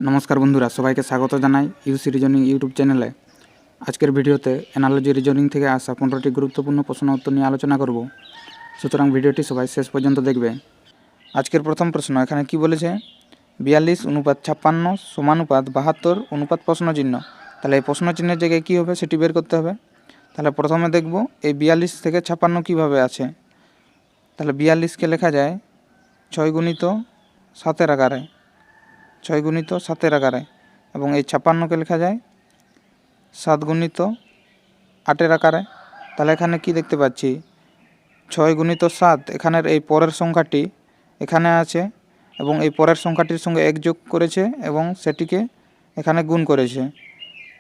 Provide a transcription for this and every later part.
নমস্কার বন্ধুরা, সবাইকে স্বাগত জানাই ইউসি রিজনিং ইউটিউব চ্যানেলে। আজকের ভিডিওতে অ্যানালজি রিজনিং থেকে আসা 15টি গুরুত্বপূর্ণ প্রশ্ন উত্তর নিয়ে আলোচনা করব, সুতরাং ভিডিওটি সবাই শেষ পর্যন্ত দেখবে। আজকের প্রথম প্রশ্ন এখানে কি বলেছে, 42:56 সমানুপাত 72 অনুপাত প্রশ্নচিহ্ন। তাহলে এই প্রশ্নচিহ্নের জায়গায় কী হবে সেটি বের করতে হবে। তাহলে প্রথমে দেখব এই 42 থেকে 56 কীভাবে আছে। তাহলে 42কে লেখা যায় 6 গুণিত 7-এর আকারে, 6 গুণিত 7-এর আকারে, এবং এই 56কে লেখা যায় 7 গুণিত 8-এর আকারে। তাহলে এখানে কি দেখতে পাচ্ছি, 6 গুণিত 7 এখানের এই পরের সংখ্যাটি এখানে আছে এবং এই পরের সংখ্যাটির সঙ্গে 1 যোগ করেছে এবং সেটিকে এখানে গুণ করেছে।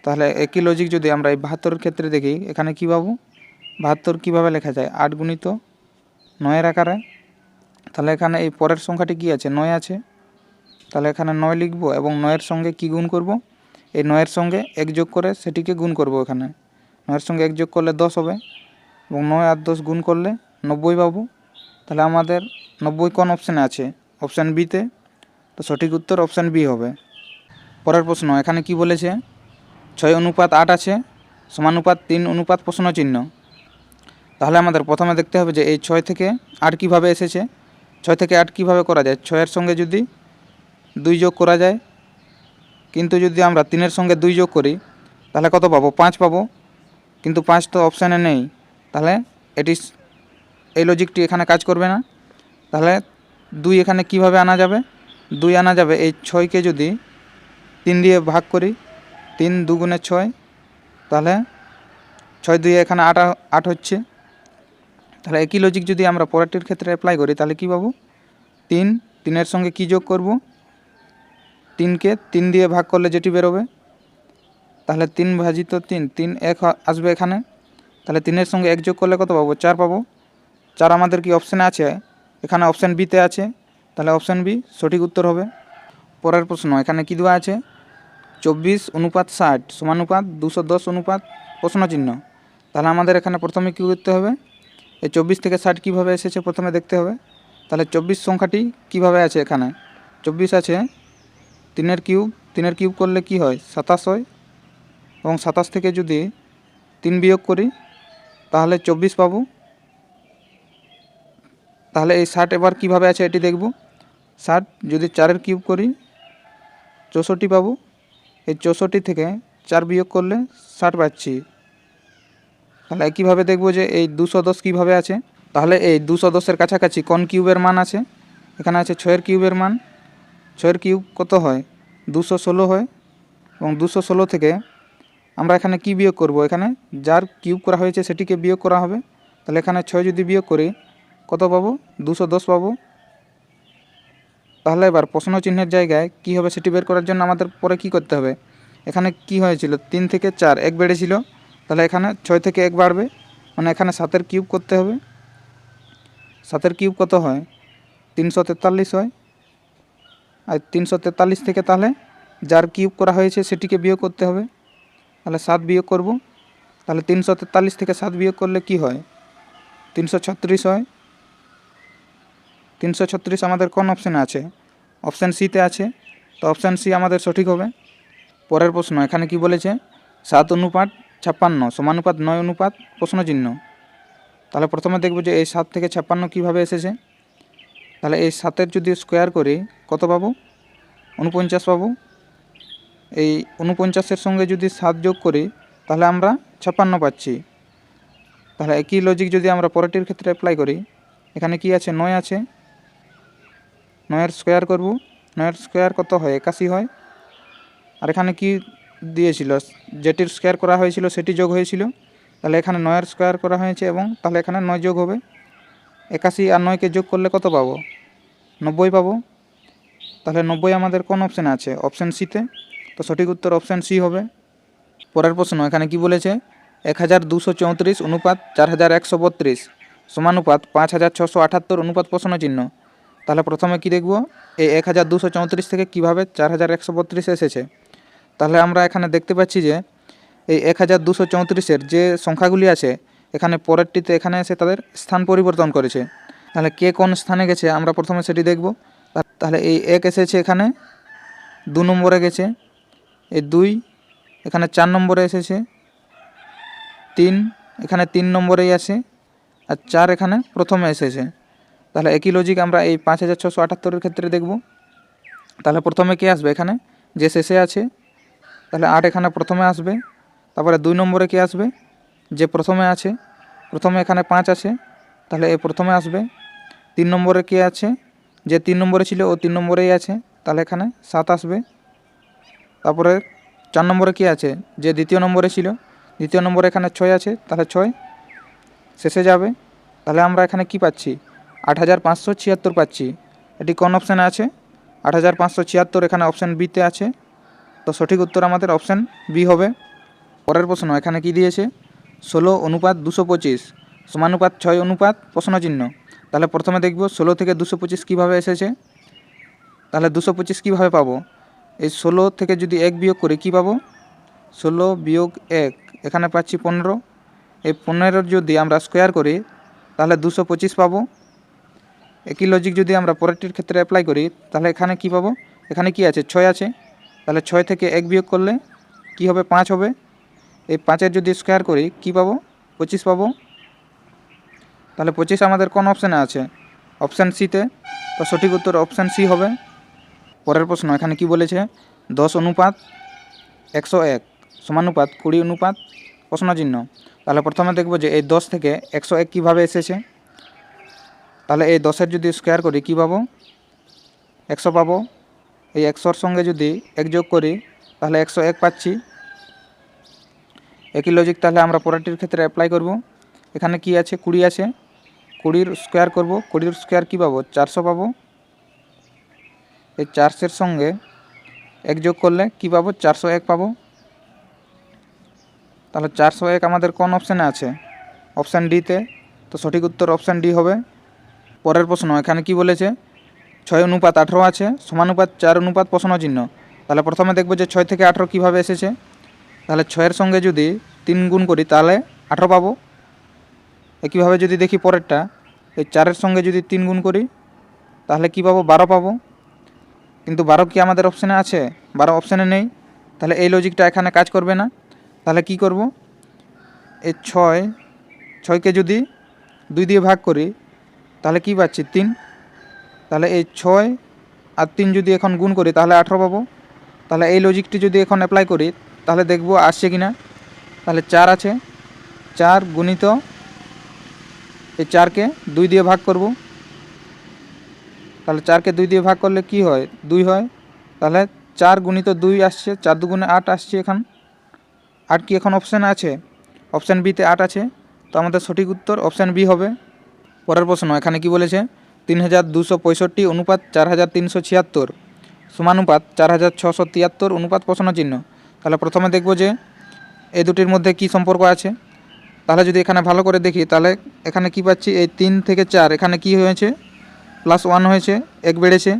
তাহলে একই লজিক যদি আমরা এই 72-এর ক্ষেত্রে দেখি, এখানে কী পাবো, 72 কীভাবে লেখা যায়, 8 গুণিত 9-এর আকারে। তাহলে এখানে এই পরের সংখ্যাটি কি আছে, 9 আছে। তাহলে এখানে 9 লিখব এবং 9-এর সঙ্গে কি গুণ করব, এই 9-এর সঙ্গে 1 যোগ করে সেটিকে গুণ করব। এখানে 9-এর সঙ্গে 1 যোগ করলে 10 হবে এবং 9 আর 10 গুণ করলে 90 পাবো। তাহলে আমাদের 90 কোন অপশানে আছে, অপশান বিতে। তো সঠিক উত্তর অপশান বি হবে। পরের প্রশ্ন এখানে কি বলেছে, 6:8 আছে সমানুপাত 3 অনুপাত প্রশ্নচিহ্ন। তাহলে আমাদের প্রথমে দেখতে হবে যে এই 6 থেকে 8 কীভাবে এসেছে। 6 থেকে 8 কীভাবে করা যায়, 6-এর সঙ্গে যদি 2 যোগ করা যায়, কিন্তু যদি আমরা 3-এর সঙ্গে 2 যোগ করি তাহলে কত পাবো, 5 পাবো। কিন্তু 5 তো অপশানে নেই, তাহলে এই লজিকটি এখানে কাজ করবে না। তাহলে 2 এখানে কিভাবে আনা যাবে, 2 আনা যাবে এই 6কে যদি 3 দিয়ে ভাগ করি, 3 2 6, তাহলে 6 2 এখানে 8 হচ্ছে। তাহলে একই লজিক যদি আমরা পরেরটির ক্ষেত্রে অ্যাপ্লাই করি তাহলে কী পাবো, 3-এর সঙ্গে কি যোগ করব, 3কে 3 দিয়ে ভাগ করলে যেটি বেরোবে, তাহলে 3/3, 3 1 আসবে এখানে। তাহলে 3-এর সঙ্গে 1 যোগ করলে কত পাবো, 4 পাবো। 4 আমাদের কি অপশানে আছে, এখানে অপশান বিতে আছে। তাহলে অপশান বি সঠিক উত্তর হবে। পরের প্রশ্ন এখানে কি দেওয়া আছে, 24:60 সমানুপাত 210 অনুপাত প্রশ্নচিহ্ন। তাহলে আমাদের এখানে প্রথমে কী করতে হবে, এই 24 থেকে 60 কীভাবে এসেছে প্রথমে দেখতে হবে। তাহলে 24 সংখ্যাটি কিভাবে আছে, এখানে 24 আছে 3-এর কিউব, 3-এর কিউব করলে কি হয়, 27 হয়, এবং 27 থেকে যদি 3 বিয়োগ করি তাহলে 24 পাবো। তাহলে এই 60 এবার কীভাবে আছে এটি দেখব। 60 যদি 4-এর কিউব করি 64 পাবো। এই 64 থেকে 4 বিয়োগ করলে 60 পাচ্ছি। তাহলে একইভাবে দেখব যে এই 210 কীভাবে আছে। তাহলে এই 210-এর কাছাকাছি কোন কিউবের মান আছে, এখানে আছে 6-এর কিউবের মান। 6-এর কিউব কত হয়, 216 হয়, এবং 216 থেকে আমরা এখানে কি বিয়োগ করব, এখানে যার কিউব করা হয়েছে সেটিকে বিয়োগ করা হবে। তাহলে এখানে 6 যদি বিয়োগ করি কত পাবো, 210 পাবো। তাহলে এবার প্রশ্ন চিহ্নের জায়গায় কী হবে সেটি বের করার জন্য আমাদের পরে কি করতে হবে, এখানে কি হয়েছিল, 3 থেকে 4 1 বেড়েছিল, তাহলে এখানে 6 থেকে 1 বাড়বে, মানে এখানে 7-এর কিউব করতে হবে। 7-এর কিউব কত হয়, 343 হয়। আর 343 থেকে তাহলে যার কিউব করা হয়েছে সেটিকে বিয়োগ করতে হবে। তাহলে 7 বিয়োগ করব, তাহলে 343 থেকে 7 বিয়োগ করলে কি হয়, 336 হয়। 336 আমাদের কোন অপশানে আছে, অপশান সিতে আছে। তো অপশান সি আমাদের সঠিক হবে। পরের প্রশ্ন এখানে কি বলেছে, 7:56 সমানুপাত 9 অনুপাত প্রশ্নচিহ্ন। তাহলে প্রথমে দেখব যে এই 7 থেকে 56 কীভাবে এসেছে। তাহলে এই 7-এর যদি স্কোয়ার করি কত পাবো, 49 পাবো। এই 49-এর সঙ্গে যদি 7 যোগ করি তাহলে আমরা 56 পাচ্ছি। তাহলে একই লজিক যদি আমরা পরেরটির ক্ষেত্রে অ্যাপ্লাই করি, এখানে কি আছে, 9 আছে, 9-এর স্কোয়ার করব, 9-এর স্কোয়ার কত হয়, 81 হয়। আর এখানে কি দিয়েছিল, যেটির স্কোয়ার করা হয়েছিল সেটি যোগ হয়েছিল। তাহলে এখানে 9-এর স্কোয়ার করা হয়েছে এবং তাহলে এখানে 9 যোগ হবে। 81 আর 9কে যোগ করলে কত পাবো, 90 পাবো। তাহলে 90 আমাদের কোন অপশানে আছে, অপশান সিতে। তো সঠিক উত্তর অপশান সি হবে। পরের প্রশ্ন এখানে কি বলেছে, 1234 অনুপাত 4132 সমানুপাত 5678 অনুপাত প্রশ্নচিহ্ন। তাহলে প্রথমে কি দেখব, এই 1234 থেকে কিভাবে 4132 এসেছে। তাহলে আমরা এখানে দেখতে পাচ্ছি যে এই 1234-এর যে সংখ্যাগুলি আছে এখানে পরেরটিতে এখানে এসে তাদের স্থান পরিবর্তন করেছে। তাহলে কে কোন স্থানে গেছে আমরা প্রথমে সেটি দেখব। তাহলে এই 1 এসেছে এখানে, 2 নম্বরে গেছে, এই 2 এখানে 4 নম্বরে এসেছে, 3 এখানে 3 নম্বরেই আছে, আর 4 এখানে প্রথমে এসেছে। তাহলে একই লজিক আমরা এই 5678-এর ক্ষেত্রে দেখব। তাহলে প্রথমে কে আসবে? এখানে যে শেষে আছে, তাহলে 8 এখানে প্রথমে আসবে। তারপরে 2 নম্বরে কে আসবে? যে প্রথমে আছে, প্রথমে এখানে 5 আছে, তাহলে এ প্রথমে আসবে। 3 নম্বরে কে আছে? যে 3 নম্বরে ছিল ও 3 নম্বরেই আছে, তাহলে এখানে 7 আসবে। তারপরে 4 নম্বরে কে আছে? যে দ্বিতীয় নম্বরে ছিল, দ্বিতীয় নম্বরে এখানে 6 আছে, তাহলে 6 শেষে যাবে। তাহলে আমরা এখানে কি পাচ্ছি? 8576 পাচ্ছি। এটি কোন অপশানে আছে? 8576 এখানে অপশান বিতে আছে। তো সঠিক উত্তর আমাদের অপশান বি হবে। পরের প্রশ্ন এখানে কি দিয়েছে? 16:225 সমানুপাত 6 অনুপাত প্রশ্ন চিহ্ন। তাহলে প্রথমে দেখব 16 থেকে 225 কীভাবে এসেছে। তাহলে 225 কীভাবে পাবো? এই 16 থেকে যদি 1 বিয়োগ করি কী পাবো? 16 বিয়োগ 1 এখানে পাচ্ছি 15। এই 15 যদি আমরা স্কোয়ার করি তাহলে 225 পাবো। একই লজিক যদি আমরা পরেরটির ক্ষেত্রে অ্যাপ্লাই করি তাহলে এখানে কি পাবো? এখানে কি আছে? 6 আছে, তাহলে 6 থেকে 1 বিয়োগ করলে কি হবে? 5 হবে। এই 5-এর যদি স্কোয়ার করি কি পাবো? 25 পাবো। তাহলে 25 আমাদের কোন অপশানে আছে? অপশান সিতে। তো সঠিক উত্তর অপশান সি হবে। পরের প্রশ্ন এখানে কি বলেছে? 10:101 সমানুপাত 20 অনুপাত প্রশ্ন চিহ্ন। তাহলে প্রথমে দেখব যে এই 10 থেকে 101 কীভাবে এসেছে। তাহলে এই 10-এর যদি স্কোয়ার করি কী পাবো? 100 পাবো। এই 100-র সঙ্গে যদি 1 যোগ করি তাহলে 101 পাচ্ছি। একই লজিক তাহলে আমরা পরেরটির ক্ষেত্রে অ্যাপ্লাই করব। এখানে কি আছে? 20 আছে, 20-র স্কোয়ার করব। 20-র স্কোয়ার কী পাবো? 400 পাবো। এই 400-এর সঙ্গে 1 যোগ করলে কী পাবো? 401 পাবো। তাহলে 401 আমাদের কোন অপশানে আছে? অপশান ডিতে। তো সঠিক উত্তর অপশান ডি হবে। পরের প্রশ্ন এখানে কি বলেছে? 6:18 আছে সমানুপাত 4 অনুপাত প্রশ্ন চিহ্ন। তাহলে প্রথমে দেখব যে 6 থেকে 18 কীভাবে এসেছে। তাহলে 6-এর সঙ্গে যদি 3 গুণ করি তাহলে 18 পাবো। একইভাবে যদি দেখি পরেরটা, এই 4-এর সঙ্গে যদি 3 গুণ করি তাহলে কি পাবো? 12 পাবো। কিন্তু 12 কি আমাদের অপশানে আছে? 12 অপশানে নেই। তাহলে এই লজিকটা এখানে কাজ করবে না। তাহলে কি করব? এই 6কে যদি 2 দিয়ে ভাগ করি তাহলে কি পাচ্ছি? 3। তাহলে এই 6 আর 3 যদি এখন গুণ করি তাহলে 18 পাবো। তাহলে এই লজিকটি যদি এখন অ্যাপ্লাই করি তাহলে দেখব আসছে কি না। তাহলে 4 আছে, 4 গুণিত এই 4কে 2 দিয়ে ভাগ করব। তাহলে 4কে 2 দিয়ে ভাগ করলে কি হয়? 2 হয়। তাহলে 4 গুণিত 2 আসছে, 4 দুগুণে 8 আসছে। এখন 8 কি এখন অপশান আছে? অপশান বিতে 8 আছে। তো আমাদের সঠিক উত্তর অপশান বি হবে। পরের প্রশ্ন এখানে কি বলেছে? 3265 অনুপাত 4376 সমানুপাত 4673 অনুপাত প্রশ্ন চিহ্ন। তাহলে প্রথমে দেখব যে এই দুটির মধ্যে কি সম্পর্ক আছে। তাহলে যদি এখানে ভালো করে দেখি তাহলে এখানে কি পাচ্ছি? এই 3 থেকে 4 এখানে কি হয়েছে? +1 হয়েছে, 1 বেড়েছে।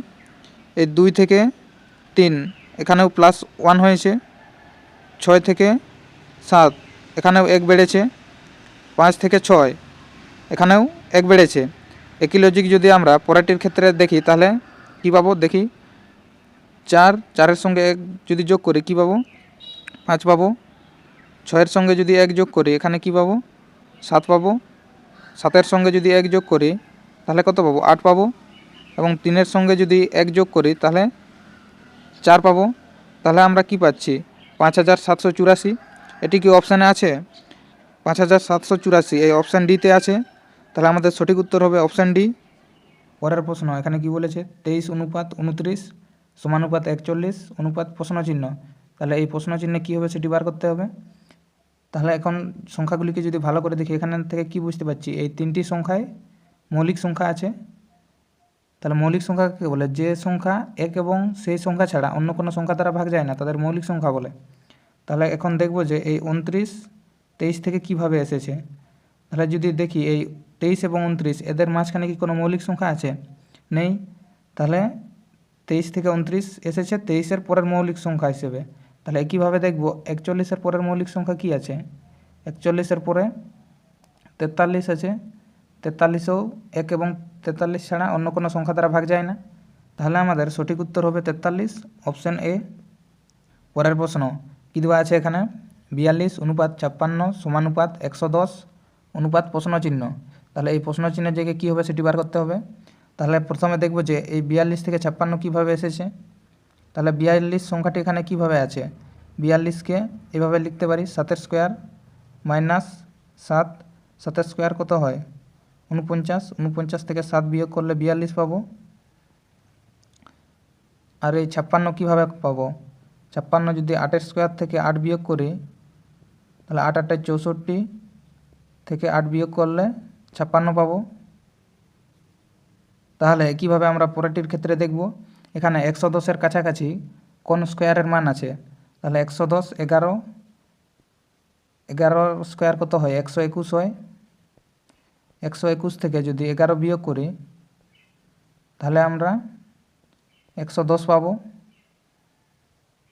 এই 2 থেকে 3 এখানেও +1 হয়েছে। 6 থেকে 7 এখানেও 1 বেড়েছে। 5 থেকে 6 এখানেও 1 বেড়েছে। একই লজিক যদি আমরা পরেরটির ক্ষেত্রে দেখি তাহলে কী পাবো? দেখি 4-4-এর সঙ্গে 1 যদি যোগ করি কী পাবো? 5 পাবো। 6-এর সঙ্গে যদি 1 যোগ করি এখানে কী পাবো? 7 পাবো। 7-এর সঙ্গে যদি 1 যোগ করি তাহলে কত পাবো? 8 পাবো। এবং 3-এর সঙ্গে যদি 1 যোগ করি তাহলে 4 পাবো। তাহলে আমরা কি পাচ্ছি? 5784। এটি কি অপশানে আছে? 5784 এই অপশান ডিতে আছে। তাহলে আমাদের সঠিক উত্তর হবে অপশান ডি। পরের প্রশ্ন এখানে কি বলেছে? 23:29 সমানুপাত 41 অনুপাত প্রশ্ন চিহ্ন। তাহলে এই প্রশ্ন চিহ্নে কী হবে সেটি বার করতে হবে। তাহলে এখন সংখ্যাগুলিকে যদি ভালো করে দেখি এখান থেকে কি বুঝতে পারছি? এই 3টি সংখ্যায় মৌলিক সংখ্যা আছে। তাহলে মৌলিক সংখ্যা কাকে বলে? যে সংখ্যা 1 এবং সেই সংখ্যা ছাড়া অন্য কোনো সংখ্যা দ্বারা ভাগ যায় না তাদের মৌলিক সংখ্যা বলে। তাহলে এখন দেখব যে এই 29 23 থেকে কিভাবে এসেছে। তাহলে যদি দেখি এই 23 এবং 29 এদের মাঝখানে কি কোনো মৌলিক সংখ্যা আছে? নেই। তাহলে 23 থেকে 29 এসেছে 23-এর পরের মৌলিক সংখ্যা হিসেবে। তাহলে একইভাবে দেখব 41-এর পরের মৌলিক সংখ্যা কি আছে? 41-এর পরে 43 আছে। 43-এও 1 এবং 43 ছাড়া অন্য কোনো সংখ্যা দ্বারা ভাগ যায় না। তাহলে আমাদের সঠিক উত্তর হবে 43, অপশন এ। পরের প্রশ্ন কী দেওয়া আছে এখানে, 42:56 সমানুপাত 110 অনুপাত প্রশ্নচিহ্ন। তাহলে এই প্রশ্নচিহ্নের জায়গায় কী হবে সেটি বার করতে হবে। তাহলে প্রথমে দেখব যে এই 42 থেকে 56 কীভাবে এসেছে। তাহলে 42 সংখ্যাটি এখানে কীভাবে আছে, 42কে এভাবে লিখতে পারি 7 স্কোয়ার মাইনাস 7, 7 স্কোয়ার কত হয় 49, 49 থেকে 7 বিয়োগ করলে 42 পাবো। আর এই 56 কীভাবে পাবো, 56 যদি 8 স্কোয়ার থেকে 8 বিয়োগ করি তাহলে 8 8 64 থেকে 8 বিয়োগ করলে 56 পাবো। তাহলে কীভাবে আমরা পরেরটির ক্ষেত্রে দেখব, এখানে 110-এর কাছাকাছি কোন স্কোয়ারের মান আছে। তাহলে 110 11, 11 স্কোয়ার কত হয় 121 হয়। 121 থেকে যদি 11 বিয়োগ করি তাহলে আমরা 110 পাবো।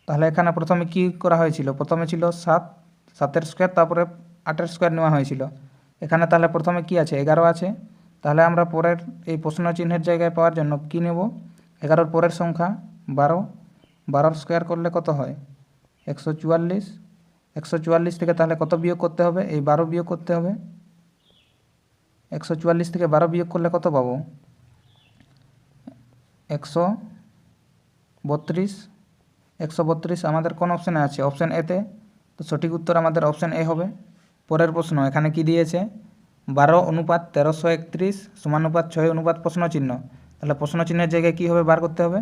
তাহলে এখানে প্রথমে কি করা হয়েছিল, প্রথমে ছিল 7, 7-এর স্কোয়ার তারপরে 8-এর স্কোয়ার নেওয়া হয়েছিল। এখানে তাহলে প্রথমে কি আছে 11 আছে। তাহলে আমরা পরের এই প্রশ্ন চিহ্নের জায়গায় পাওয়ার জন্য কি নেব, 11-র পরের সংখ্যা 12, 12-র স্কোয়ার করলে কত হয় 144, 144 থেকে তাহলে কত বিয়োগ করতে হবে, এই 12 বিয়োগ করতে হবে। 144 থেকে 12 বিয়োগ করলে কত পাবো 132, 132 আমাদের কোন অপশানে আছে, অপশান এতে। তো সঠিক উত্তর আমাদের অপশান এ হবে। পরের প্রশ্ন এখানে কি দিয়েছে, 12:1331 সমানুপাত 6 অনুপাত প্রশ্নচিহ্ন। তাহলে প্রশ্নচিহ্নের জায়গায় কী হবে বার করতে হবে।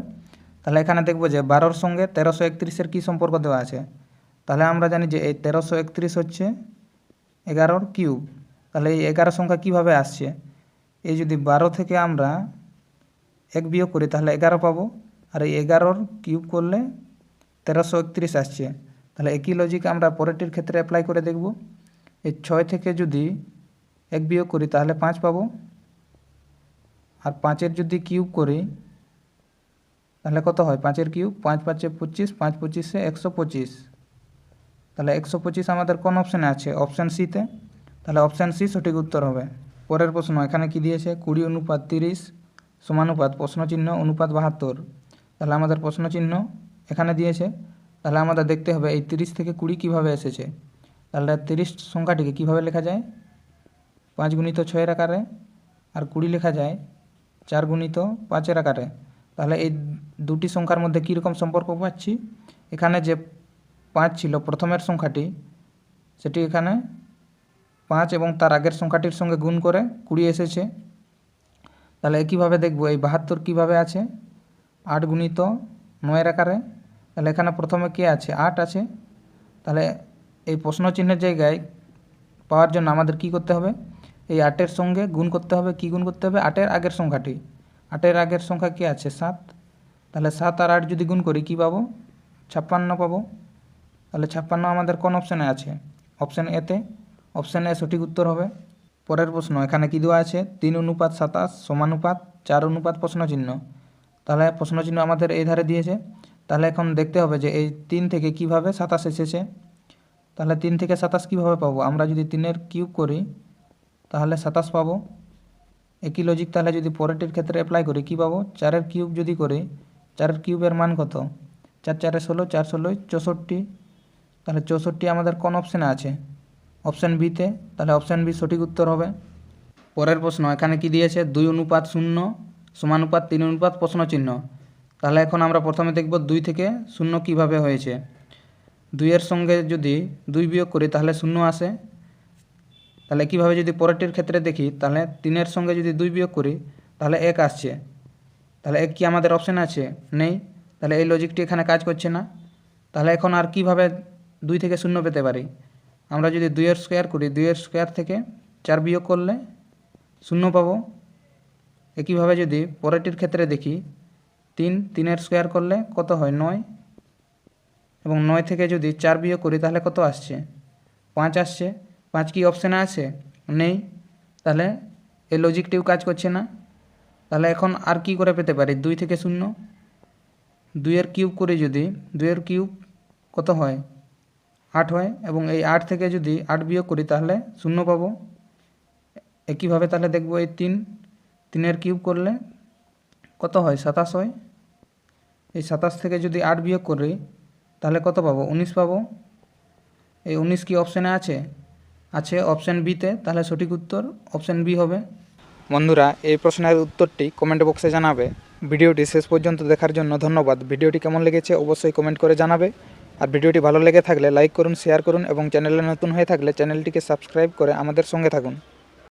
তাহলে এখানে দেখব যে 12-র সঙ্গে 1331-এর কী সম্পর্ক দেওয়া আছে। তাহলে আমরা জানি যে এই 1331 হচ্ছে 11-র কিউব। তাহলে এই 11 সংখ্যা কীভাবে আসছে, এই যদি 12 থেকে আমরা 1 বিয়োগ করি তাহলে 11 পাবো। আর এই 11-র কিউব করলে 1331 আসছে। তাহলে একই লজিক আমরা পরেরটির ক্ষেত্রে অ্যাপ্লাই করে দেখব। এই 6 থেকে যদি 1 বিয়োগ করি তাহলে 5 পাবো। আর 5-এর যদি কিউব করি তাহলে কত হয় 5-এর কিউব, 5 5 25, 5 25 125। তাহলে 125 আমাদের কোন অপশানে আছে, অপশান সিতে। তাহলে অপশান সি সঠিক উত্তর হবে। পরের প্রশ্ন এখানে কি দিয়েছে, 20:30 সমানুপাত প্রশ্নচিহ্ন অনুপাত 72। তাহলে আমাদের প্রশ্নচিহ্ন এখানে দিয়েছে। তাহলে আমাদের দেখতে হবে এই 30 থেকে 20 কীভাবে এসেছে। তাহলে 30 সংখ্যাটিকে কীভাবে লেখা যায়, 5 গুণিত 6-এর আকারে, আর 20 লেখা যায় 4 গুণিত 5-এর আকারে। তাহলে এই দুটি সংখ্যার মধ্যে কীরকম সম্পর্ক পাচ্ছি, এখানে যে 5 ছিল প্রথমের সংখ্যাটি সেটি এখানে 5 এবং তার আগের সংখ্যাটির সঙ্গে গুণ করে 20 এসেছে। তাহলে একইভাবে দেখব এই 72 কীভাবে আছে, 8 গুণিত 9-এর আকারে। তাহলে এখানে প্রথমে কে আছে 8 আছে। তাহলে এই প্রশ্নচিহ্নের জায়গায় পাওয়ার জন্য আমাদের কি করতে হবে, এই 8-এর সঙ্গে গুণ করতে হবে। কি গুণ করতে হবে, 8-এর আগের সংখ্যাটি। 8-এর আগের সংখ্যা কি আছে 7। তাহলে 7 আর 8 যদি গুণ করি কি পাবো 56 পাবো। তাহলে 56 আমাদের কোন অপশানে আছে, অপশান এতে। অপশান এ সঠিক উত্তর হবে। পরের প্রশ্ন এখানে কি দেওয়া আছে, 3:27 সমানুপাত 4 অনুপাত প্রশ্নচিহ্ন। তাহলে প্রশ্নচিহ্ন আমাদের এই ধারে দিয়েছে। তাহলে এখন দেখতে হবে যে এই 3 থেকে কিভাবে 27 এসেছে। তাহলে 3 থেকে 27 কীভাবে পাবো, আমরা যদি 3-এর কিউব করি তাহলে 27 পাবো। একই লজিক তাহলে যদি পরেরটির ক্ষেত্রে অ্যাপ্লাই করি কী পাবো, 4-এর কিউব যদি করি, 4-এর কিউবের মান কত, 4 4 16, 4 16 64। তাহলে 64 আমাদের কোন অপশানে আছে, অপশান বিতে। তাহলে অপশান বি সঠিক উত্তর হবে। পরের প্রশ্ন এখানে কি দিয়েছে, 2:0 সমানুপাত 3 অনুপাত প্রশ্নচিহ্ন। তাহলে এখন আমরা প্রথমে দেখব 2 থেকে 0 কীভাবে হয়েছে। 2-এর সঙ্গে যদি 2 বিয়োগ করি তাহলে 0 আসে। তাহলে কীভাবে যদি পরেরটির ক্ষেত্রে দেখি, তাহলে 3-এর সঙ্গে যদি 2 বিয়োগ করি তাহলে 1 আসছে। তাহলে 1 কি আমাদের অপশানে আছে, নেই। তাহলে এই লজিকটি এখানে কাজ করছে না। তাহলে এখন আর কিভাবে 2 থেকে 0 পেতে পারি, আমরা যদি 2-এর স্কোয়ার করি, 2-এর স্কোয়ার থেকে 4 বিয়োগ করলে 0 পাবো। একইভাবে যদি পরেরটির ক্ষেত্রে দেখি, 3-3-এর স্কোয়ার করলে কত হয় 9, এবং 9 থেকে যদি 4 বিয়োগ করি তাহলে কত আসছে 5 আসছে। 5 কি অপশানে আছে, নেই। তাহলে এই লজিকটিও কাজ করছে না। তাহলে এখন আর কি করে পেতে পারি, 2 থেকে 0, 2-এর কিউব করি যদি, 2-এর কিউব কত হয় 8 হয়, এবং এই 8 থেকে যদি 8 বিয়োগ করি তাহলে 0 পাবো। একইভাবে তাহলে দেখব এই 3-এর কিউব করলে কত হয় 27 হয়। এই 27 থেকে যদি 8 বিয়োগ করি তাহলে কত পাবো? 19 পাবো। এই 19 কি অপশানে আছে? আছে অপশান বিতে, তাহলে সঠিক উত্তর অপশান বি হবে। বন্ধুরা, এই প্রশ্নের উত্তরটি কমেন্ট বক্সে জানাবে। ভিডিওটি শেষ পর্যন্ত দেখার জন্য ধন্যবাদ। ভিডিওটি কেমন লেগেছে অবশ্যই কমেন্ট করে জানাবে। আর ভিডিওটি ভালো লেগে থাকলে লাইক করুন, শেয়ার করুন এবং চ্যানেলে নতুন হয়ে থাকলে চ্যানেলটিকে সাবস্ক্রাইব করে আমাদের সঙ্গে থাকুন।